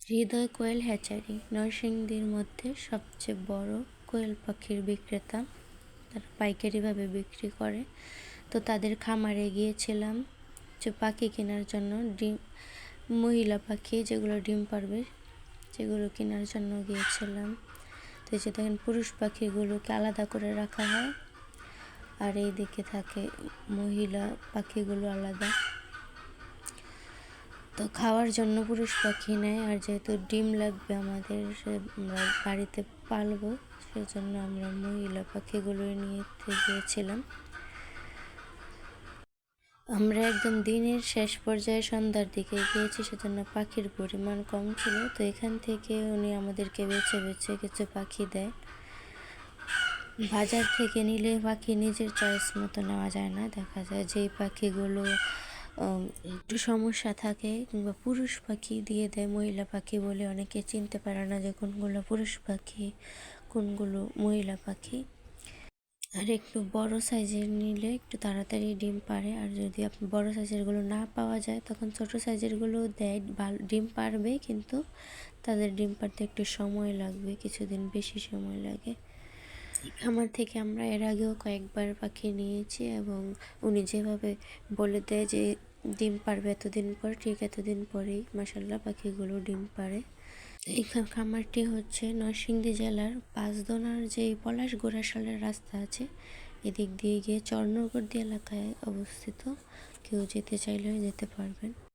হৃদয় কোয়েল hatchery নরসিংদীর মধ্যে সবচেয়ে বড় কোয়েল পাখির বিক্রেতা। তারা পাইকারিভাবে বিক্রি করে। তো তাদের খামারে গিয়েছিলাম যে পাখি কেনার জন্য, ডিম মহিলা পাখি যেগুলো ডিম পারবে সেগুলো কেনার জন্য গিয়েছিলাম। তো যে দেখেন পুরুষ পাখিগুলোকে আলাদা করে রাখা হয় আর এই দিকে থাকে মহিলা পাখিগুলো আলাদা। তো খাওয়ার জন্য পুরুষ পাখি নেয়, আর যেহেতু ডিম লাগবে আমাদের, আমরা বাড়িতে পালবো, সেজন্য আমরা মহিলা পাখিগুলো নিয়ে গিয়েছিলাম। আমরা একদম দিনের শেষ পর্যায়ে সন্ধ্যার দিকে গিয়েছি, সেজন্য পাখির পরিমাণ কম ছিল। তো এখান থেকে উনি আমাদেরকে বেছে বেছে কিছু পাখি দেয়। বাজার থেকে নিলে পাখি নিজের চয়েস মতো নেওয়া যায় না। দেখা যায় যেই পাখিগুলো একটু সমস্যা থাকে কিংবা পুরুষ পাখি দিয়ে দেয় মহিলা পাখি বলে, অনেকে চিনতে পারে না যে কোনগুলো পুরুষ পাখি কোনগুলো মহিলা পাখি। আর একটু বড় সাইজের নিলে একটু তাড়াতাড়ি ডিম পারে, আর যদি আপনি বড় সাইজেরগুলো না পাওয়া যায় তখন ছোট সাইজেরগুলো দেয়, ডিম পারবে কিন্তু তাদের ডিম পারতে একটু সময় লাগবে, কিছুদিন বেশি সময় লাগে। খামার থেকে আমরা এর আগেও কয়েকবার পাখি নিয়েছি এবং উনি যেভাবে বলে দেয় যে ডিম পারবে এতদিন পর, ঠিক এতদিন পরেই মাসাল্লাহ পাখিগুলো ডিম পারে। এই খামারটি হচ্ছে নরসিংদী জেলার পাঁচদোনার যেই পলাশ গোড়াশালের রাস্তা আছে, এদিক দিয়ে গিয়ে চর্নগর্দি এলাকায় অবস্থিত। কেউ যেতে চাইলেও যেতে পারবেন।